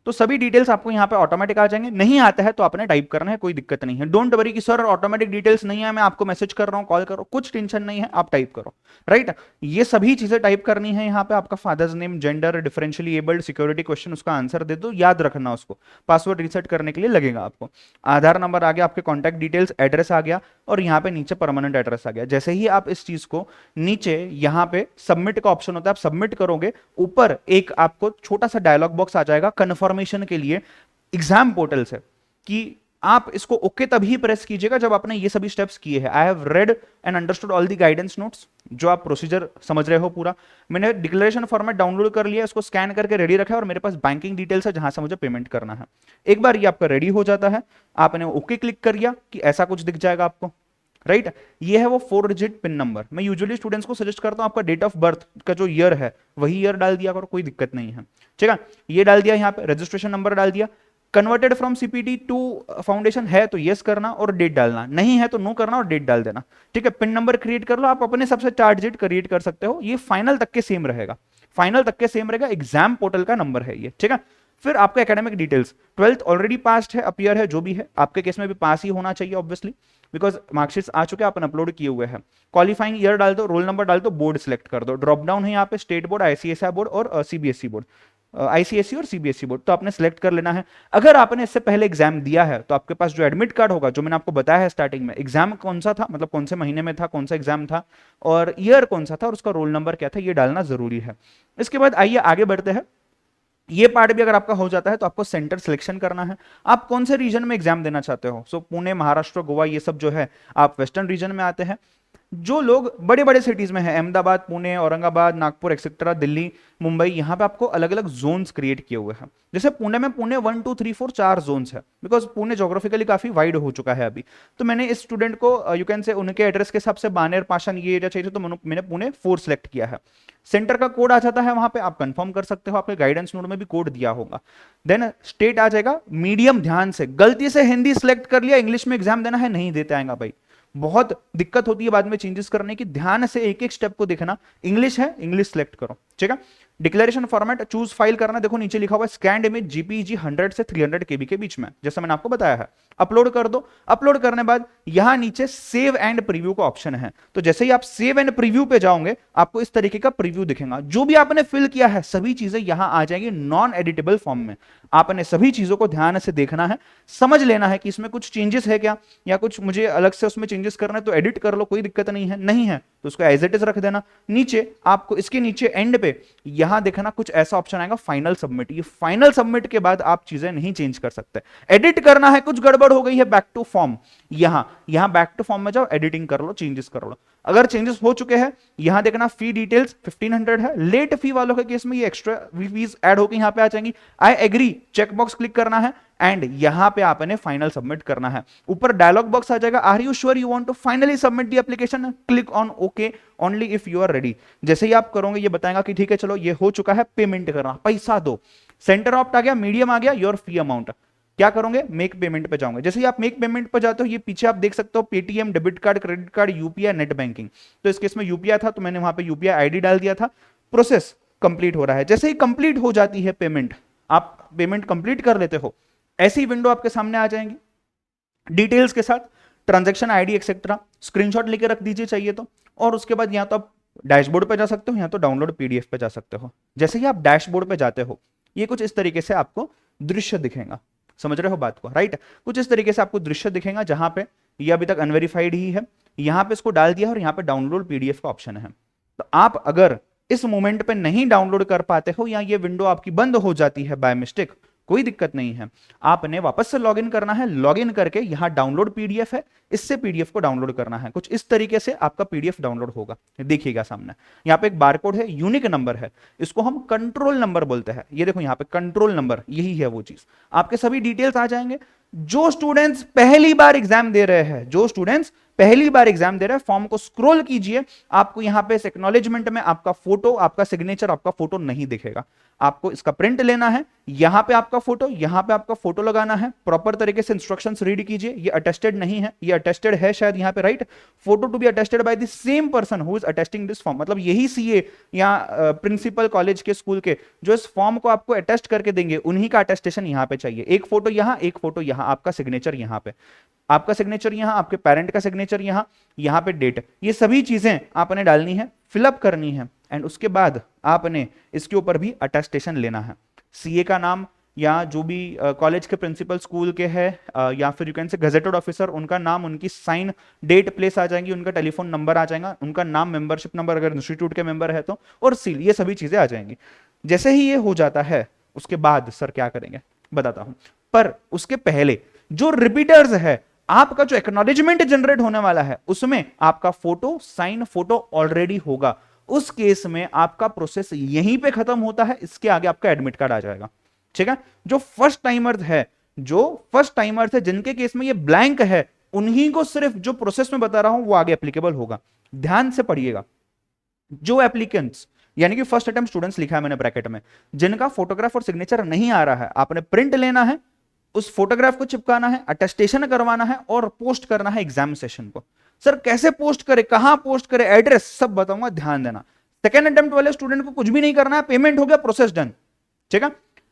तो सभी डिटेल्स आपको यहाँ पे ऑटोमेटिक आ जाएंगे। नहीं आता है तो आपने टाइप करना है, कोई दिक्कत नहीं है। डोंट वरी कि सर ऑटोमेटिक डिटेल्स नहीं है, मैं आपको मैसेज कर रहा हूँ, कॉल करो, कुछ टेंशन नहीं है, आप टाइप करो, राइट। ये सभी चीजें टाइप करनी है यहाँ पे। आपका father's name, gender, differentially abled, security question, उसका आंसर दे दो, याद रखना उसको, पासवर्ड रीसेट करने के लिए लगेगा आपको। आधार नंबर आ गया, आपके कॉन्टैक्ट डिटेल्स, एड्रेस आ गया, और यहाँ पे नीचे परमानेंट एड्रेस आ गया। जैसे ही आप इस चीज को नीचे यहाँ पे सबमिट का ऑप्शन होता है, आप सबमिट करोगे, ऊपर एक आपको छोटा सा डायलॉग बॉक्स आ जाएगा कन्फर्मेशन के लिए एग्जाम पोर्टल से, कि आप इसको ओके तभी प्रेस कीजिएगा जब आपने ये सभी स्टेप्स किए हैं। I have read and understood all the guidance notes, जो आप प्रोसीजर समझ रहे हो पूरा। मैंने डिक्लेरेशन फॉर्मेट डाउनलोड कर लिया, इसको स्कैन करके रेडी रखा है, और मेरे पास बैंकिंग डिटेल्स है जहां से मुझे पेमेंट करना है। एक बार ये आपका रेडी हो जाता है, आपने ओके क्लिक कर दिया कि ऐसा कुछ दिख जाएगा आपको, राइट। ये है वो 4 डिजिट पिन नंबर। मैं यूजुअली स्टूडेंट्स को सजेस्ट करता हूं आपका डेट ऑफ बर्थ का जो ईयर है वही ईयर डाल दिया करो, कोई दिक्कत नहीं है, ठीक है। ये डाल दिया, यहाँ पे रजिस्ट्रेशन नंबर डाल दिया। Converted from CPT to foundation है तो यस करना और डेट डालना, नहीं है तो नो करना और डेट डाल देना, ठीक है। पिन नंबर क्रिएट कर लो, आप अपने सबसे 4 डिजिट क्रिएट कर सकते हो, ये फाइनल तक के सेम रहेगा, फाइनल तक के सेम रहेगा, एग्जाम पोर्टल का नंबर है ये, ठीक है। फिर आपका academic details, 12th already passed है, अपीयर है, जो भी है, आपके केस में भी पास ही होना चाहिए ऑब्वियसली, बिकॉज मार्कशीट्स आ चुके हैं, अपन अपलोड किए हुए हैं। क्वालिफाइंग ईयर डाल दो, रोल नंबर डाल दो, बोर्ड सिलेक्ट कर दो, ड्रॉप डाउन है यहाँ पे, स्टेट बोर्ड, आईसीएसआई बोर्ड और सीबीएसई बोर्ड। आईसीएसई और सीबीएसई बोर्ड, तो आपने सेलेक्ट कर लेना है। अगर आपने इससे पहले एग्जाम दिया है तो आपके पास जो एडमिट कार्ड होगा, जो मैंने आपको बताया है स्टार्टिंग में, एग्जाम कौन सा था, मतलब कौन से महीने में था, कौन सा एग्जाम था और ईयर कौन सा था और उसका रोल नंबर क्या था, ये डालना जरूरी है। इसके बाद आइए आगे बढ़ते हैं। ये पार्ट भी अगर आपका हो जाता है तो आपको सेंटर सिलेक्शन करना है। आप कौन से रीजन में एग्जाम देना चाहते हो। सो पुणे, महाराष्ट्र, गोवा, ये सब जो है आप वेस्टर्न रीजन में आते हैं। जो लोग बड़े बड़े सिटीज में हैं, अहमदाबाद, पुणे, औरंगाबाद, नागपुर एक्सेट्रा, दिल्ली, मुंबई, यहां पे आपको अलग अलग जोन्स क्रिएट किए हुए हैं। जैसे पुणे में 1 2 3 4 4 जोन्स है, बिकॉज पुणे जोग्राफिकली काफी वाइड हो चुका है अभी। तो मैंने इस स्टूडेंट को यू कैन से उनके एड्रेस के हिसाब से बानेर, पाषाण ये एरिया चाहिए, तो मैंने पुणे 4 सेलेक्ट किया है। सेंटर का कोड आ जाता है वहां पे, आप कंफर्म कर सकते हो, आपके गाइडेंस नोट में भी कोड दिया होगा। देन स्टेट आ जाएगा। मीडियम, ध्यान से, गलती से हिंदी सिलेक्ट कर लिया, इंग्लिश में एग्जाम देना है, नहीं देते आएगा भाई, बहुत दिक्कत होती है बाद में चेंजेस करने की। ध्यान से एक एक स्टेप को देखना। इंग्लिश है, इंग्लिश सेलेक्ट करो, ठीक है। डिक्लेरेशन फॉर्मेट, चूज फाइल करना, देखो नीचे लिखा हुआ है स्कैन्ड इमेज जेपीईजी 100 से 300 केबी के बीच में, जैसा मैंने आपको बताया है। अपलोड कर दो। अपलोड करने बाद यहां नीचे सेव एंड प्रीव्यू का ऑप्शन है, तो जैसे ही आप सेव एंड प्रीव्यू पे जाओगे आपको इस तरीके का प्रीव्यू दिखेगा। जो भी आपने फिल किया है सभी चीजें यहां आ जाएंगी नॉन एडिटेबल फॉर्म में। आपने सभी चीजों को ध्यान से देखना है, समझ लेना है कि इसमें कुछ चेंजेस है क्या, या कुछ मुझे अलग से उसमें चेंजेस करना है तो एडिट कर लो, कोई दिक्कत नहीं है। नहीं है तो उसको एज इट इज रख देना। नीचे आपको इसके नीचे एंड पे यहां देखना कुछ ऐसा ऑप्शन आएगा फाइनल सबमिट। ये फाइनल सबमिट के बाद आप चीजें नहीं चेंज कर सकते। एडिट करना है, कुछ गड़बड़ हो गई है, बैक टू फॉर्म, यहां बैक टू फॉर्म में जाओ, एडिटिंग कर लो, चेंजेस कर लो। अगर चेंजेस हो चुके हैं यहां देखना फी डिटेल्स 1500 है। लेट फी वालों के केस में ये एक्स्ट्रा फीस ऐड होकर यहां पे आ जाएंगी। आई एग्री चेकबॉक्स क्लिक करना है एंड यहां पे आपने फाइनल सबमिट करना है। ऊपर डायलॉग बॉक्स आ जाएगा, are you sure you want to finally submit the application, click on okay only if you are ready. जैसे ही आप करोगे ये बताएगा कि ठीक है चलो ये हो चुका है, पेमेंट करना, पैसा दो। सेंटर ऑप्ट आ गया, मीडियम आ गया, योर फी अमाउंट। क्या करोगे, मेक पेमेंट पे जाओगे। जैसे ही आप मेक पेमेंट पे जाते हो ये पीछे आप देख सकते हो Paytm, debit card, credit card, UPI, net banking. तो इस केस में यूपीआई था तो मैंने वहां पे यूपीआई आईडी डाल दिया था। प्रोसेस कंप्लीट हो रहा है। जैसे ही कंप्लीट हो जाती है पेमेंट, आप पेमेंट कंप्लीट कर लेते हो, ऐसी विंडो आपके सामने आ जाएंगी डिटेल्स के साथ, ट्रांजैक्शन आईडी एक्सेट्रा। स्क्रीनशॉट लेके रख दीजिए चाहिए तो। और उसके बाद या तो आप डैशबोर्ड पे जा सकते हो या तो डाउनलोड पीडीएफ पे जा सकते हो। जैसे ही आप डैशबोर्ड पे जाते हो ये कुछ इस तरीके से आपको दृश्य दिखेगा। समझ रहे हो बात को, राइट। कुछ इस तरीके से आपको दृश्य दिखेगा जहां पे ये अभी तक अनवेरिफाइड ही है। यहां पे इसको डाल दिया और यहां पे डाउनलोड पीडीएफ का ऑप्शन है। तो आप अगर इस मोमेंट पे नहीं डाउनलोड कर पाते हो या ये विंडो आपकी बंद हो जाती है बाय मिस्टेक, कोई दिक्कत नहीं है। आपने वापस से लॉगिन करना है। लॉगिन करके यहां डाउनलोड पीडीएफ है, इससे पीडीएफ को डाउनलोड करना है। कुछ इस तरीके से आपका पीडीएफ डाउनलोड होगा, देखिएगा सामने। यहां पे एक बारकोड है, यूनिक नंबर है, इसको हम कंट्रोल नंबर बोलते हैं। ये देखो यहां पे कंट्रोल नंबर, यही है वो चीज। आपके सभी डिटेल्स आ जाएंगे। जो स्टूडेंट्स पहली बार एग्जाम दे रहे हैं, जो स्टूडेंट्स पहली बार एग्जाम दे रहे हैं, फॉर्म को स्क्रॉल कीजिए, आपको यहां पे एक्नॉलेजमेंट में आपका फोटो, आपका सिग्नेचर, आपका फोटो नहीं दिखेगा। आपको इसका प्रिंट लेना है, यहां पे आपका फोटो, यहां पे आपका फोटो लगाना है। प्रॉपर तरीके से इंस्ट्रक्शंस रीड कीजिए। ये अटेस्टेड नहीं है, ये अटेस्टेड है शायद यहां पे, right. Photo to be attested by the same person who is attesting this form, मतलब यही सीए या प्रिंसिपल कॉलेज के, स्कूल के जो इस फॉर्म को आपको अटेस्ट करके देंगे, उन्हीं का अटेस्टेशन यहां पे चाहिए। एक फोटो यहां, एक फोटो यहां, आपका सिग्नेचर यहां पे, आपका सिग्नेचर यहां, आपके पेरेंट का सिग्नेचर यहां, यहां पे डेट। ये सभी चीजें आपने डालनी है, फिलअप करनी है एंड उसके बाद आपने इसके ऊपर भी अटेस्टेशन लेना है। सीए का नाम या जो भी कॉलेज के प्रिंसिपल, स्कूल के है या फिर यू कैन से गजेटेड ऑफिसर, उनका नाम, उनकी साइन, डेट, प्लेस आ जाएंगी, उनका टेलीफोन नंबर आ जाएगा, उनका नाम, मेंबरशिप नंबर अगर इंस्टीट्यूट के मेंबर है तो, और सील, ये सभी चीजें आ जाएंगी। जैसे ही ये हो जाता है उसके बाद सर क्या करेंगे बताता हूं, पर उसके पहले जो रिपीटर्स है, आपका जो एक्नॉलेजमेंट जनरेट होने वाला है उसमें आपका फोटो, साइन, फोटो ऑलरेडी होगा। उस केस में आपका प्रोसेस यहीं पे खत्म होता है, इसके आगे आपका एडमिट कार्ड आ जाएगा, ठीक है। जो फर्स्ट टाइमर्स है, जो फर्स्ट टाइमर्स है जिनके केस में ये ब्लैंक है, उन्हीं को सिर्फ जो प्रोसेस में बता रहा हूं वो आगे एप्लीकेबल होगा। ध्यान से पढ़िएगा। जो एप्लीकेंट्स यानी कि फर्स्ट अटेम्प्ट स्टूडेंट्स लिखा है मैंने ब्रैकेट में, जिनका फोटोग्राफ और सिग्नेचर नहीं आ रहा है, आपने प्रिंट लेना है, उस फोटोग्राफ को चिपकाना है, अटेस्टेशन करवाना है और पोस्ट करना है एग्जाम सेशन को। सर कैसे पोस्ट करे, कहां पोस्ट करे, एड्रेस सब बताऊंगा, ध्यान देना। सेकेंड अटेम्प्ट वाले स्टूडेंट को कुछ भी नहीं करना है, पेमेंट हो गया, प्रोसेस डन, ठीक है।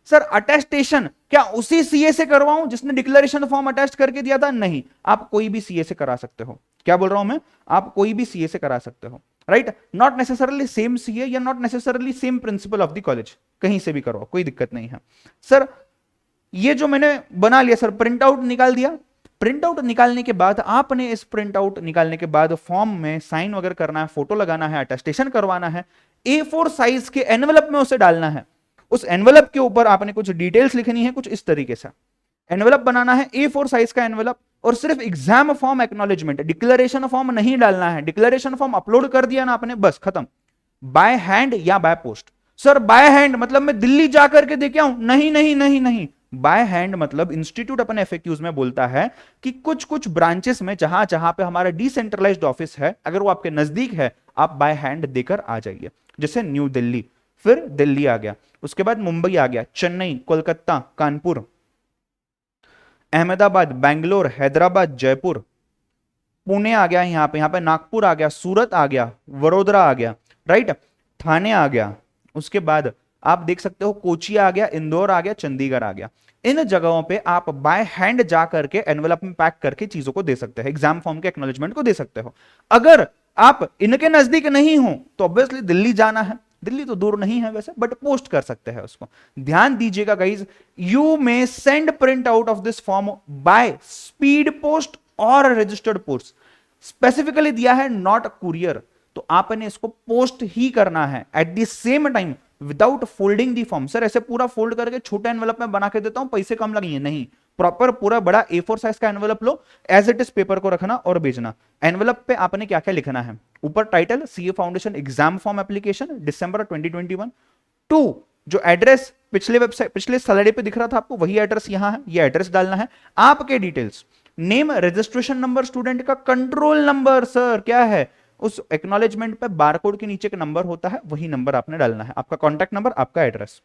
सर अटेस्टेशन क्या उसी सीए से करवाऊं जिसने डिक्लेरेशन फॉर्म अटेस्ट करके दिया था? नहीं, आप कोई भी सीए से करा सकते हो। क्या बोल रहा हूं मैं, आप कोई भी सीए से करा सकते हो। Right, not necessarily same CA या not necessarily same principal of the college, कहीं से भी करो, कोई दिक्कत नहीं है। सर ये जो मैंने बना लिया सर, प्रिंट आउट निकाल दिया। प्रिंट आउट निकालने के बाद आपने इस प्रिंट आउट निकालने के बाद फॉर्म में साइन वगैरह करना है, फोटो लगाना है, अटेस्टेशन करवाना है, A4 साइज के एनवेलप में उसे डालना है। उस एनवेलप के ऊपर आपने कुछ डिटेल्स लिखनी है, कुछ इस तरीके से एनवेलप बनाना है, A4 साइज का एनवेलप, और सिर्फ exam form acknowledgement, declaration form नहीं डालना है। डिक्लेरेशन फॉर्म अपलोड कर दिया ना आपने, बस खत्म। बाय हैंड या by post. Sir by hand मतलब मैं दिल्ली जाकर के देके आऊं? नहीं नहीं नहीं नहीं, बाय हैंड मतलब इंस्टीट्यूट अपने एफएक्यूज में बोलता है कि कुछ कुछ ब्रांचेस में जहां जहां पे हमारा डिसेंट्रलाइज्ड ऑफिस है, अगर वो आपके नजदीक है, आप बाय हैंड देकर आ जाइए। जैसे न्यू दिल्ली, फिर दिल्ली आ गया, उसके बाद मुंबई आ गया, चेन्नई, कोलकाता, कानपुर, अहमदाबाद, बैंगलोर, हैदराबाद, जयपुर, पुणे आ गया, यहां पे नागपुर आ गया, सूरत आ गया, वडोदरा आ गया, राइट, थाने आ गया, उसके बाद आप देख सकते हो कोची आ गया, इंदौर आ गया, चंडीगढ़ आ गया। इन जगहों पे आप बाय हैंड जा करके एनवेलप में पैक करके चीजों को दे सकते हैं, एग्जाम फॉर्म के एक्नॉलेजमेंट को दे सकते हो। अगर आप इनके नजदीक नहीं हो तो ऑब्वियसली दिल्ली जाना है, दिल्ली तो दूर नहीं है वैसे, बट पोस्ट कर सकते हैं उसको। ध्यान दीजिएगा guys, you may send print out of this form by speed post और रजिस्टर्ड पोस्ट। स्पेसिफिकली दिया है नॉट कुरियर, तो आपने इसको पोस्ट ही करना है at the same time without folding the form. Sir ऐसे पूरा फोल्ड करके छोटे एनवेलप में बना के देता हूं, पैसे कम लगेंगे, नहीं, प्रॉपर पूरा बड़ा A4 साइज का एनवेलप लो, एज इट इज पेपर को रखना और भेजना। एनवेलप पे आपने क्या क्या लिखना है, ऊपर title CA foundation exam form application December 2021, to जो एड्रेस पिछले वेबसाइट पिछले स्लाइड पे दिख रहा था आपको, वही एड्रेस यहां है, ये एड्रेस डालना है। आपके details, name, registration number student का, कंट्रोल नंबर सर क्या है, उस एक्नॉलेजमेंट पे बारकोड के नीचे का नंबर होता है, वही नंबर आपने डालना है, आपका कॉन्टैक्ट नंबर, आपका एड्रेस।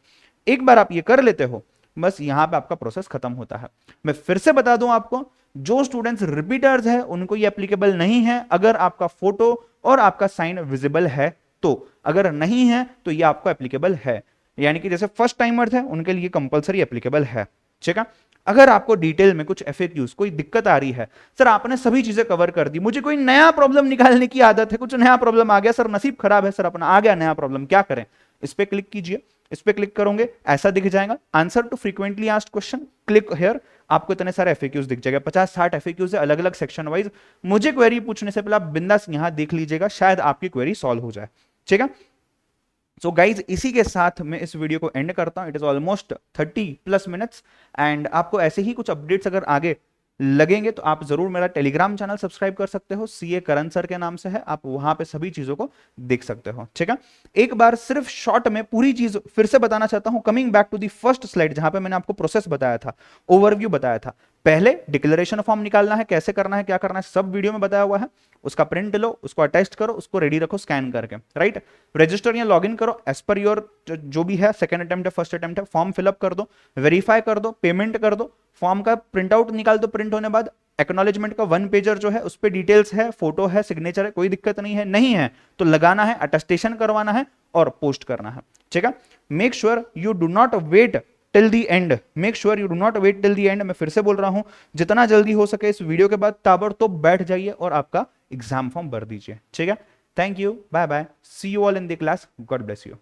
एक बार आप ये कर लेते हो, बस यहां पे आपका प्रोसेस खत्म होता है। मैं फिर से बता दूं आपको, जो स्टूडेंट्स रिपीटर्स है उनको ये एप्लीकेबल नहीं है, अगर आपका फोटो और आपका साइन विजिबल है तो, अगर नहीं है तो ये आपको एप्लीकेबल है। यानी कि जैसे फर्स्ट टाइमर्स है उनके लिए कंपलसरी एप्लीकेबल है, ठीक है। अगर आपको डिटेल में कुछ एफएक्यूज कोई दिक्कत आ रही है, सर आपने सभी चीजें कवर कर दी, मुझे कोई नया प्रॉब्लम निकालने की आदत है, कुछ नया प्रॉब्लम आ गया, सर नसीब खराब है सर अपना, आ गया नया प्रॉब्लम, क्या करें, इस पे क्लिक कीजिए, इस पे क्लिक करोगे ऐसा दिख जाएगा, answer to frequently asked question, click here, आपको इतने सारे एफएक्यूज दिख जाएगा, 50-60 एफएक्यूज है अलग अलग सेक्शन वाइज। मुझे क्वेरी पूछने से पहले आप बिंदास यहां देख लीजिएगा, शायद आपकी क्वेरी सॉल्व हो जाए, ठीक है। सो गाइज इसी के साथ मैं इस वीडियो को एंड करता हूं, it is almost 30+ minutes, and आपको ऐसे ही कुछ अपडेट्स अगर आगे लगेंगे तो आप जरूर मेरा टेलीग्राम चैनल सब्सक्राइब कर सकते हो, सीए करण सर के नाम से है, आप वहां पे सभी चीजों को देख सकते हो, ठीक है। एक बार सिर्फ शॉर्ट में पूरी चीज फिर से बताना चाहता हूं, coming back to the first slide जहां पे मैंने आपको प्रोसेस बताया था, ओवरव्यू बताया था। पहले डिक्लेरेशन फॉर्म निकालना है, कैसे करना है, क्या करना है, सब वीडियो में बताया हुआ है, उसका प्रिंट लो, उसको अटेस्ट करो, उसको रेडी रखो स्कैन करके, राइट। रजिस्टर या लॉगिन करो एज पर योर जो भी है, सेकंड अटेम्प्ट है, फर्स्ट अटेम्प्ट है, फॉर्म फिलअप कर दो, वेरीफाई कर दो, पेमेंट कर दो, फॉर्म का प्रिंट आउट निकाल दो, प्रिंट होने बाद एक्नॉलेजमेंट का 1 पेजर जो है उस पे डिटेल्स है, फोटो है, सिग्नेचर है, कोई दिक्कत नहीं है, नहीं है तो लगाना है, अटेस्टेशन करवाना है और पोस्ट करना है, ठीक है। Make sure you do not wait till the end, make sure you do not wait till the end. मैं फिर से बोल रहा हूं, जितना जल्दी हो सके इस वीडियो के बाद ताबड़तोड़ बैठ जाइए और आपका एग्जाम फॉर्म भर दीजिए, ठीक है। Thank you, bye bye, see you all in the class, God bless you.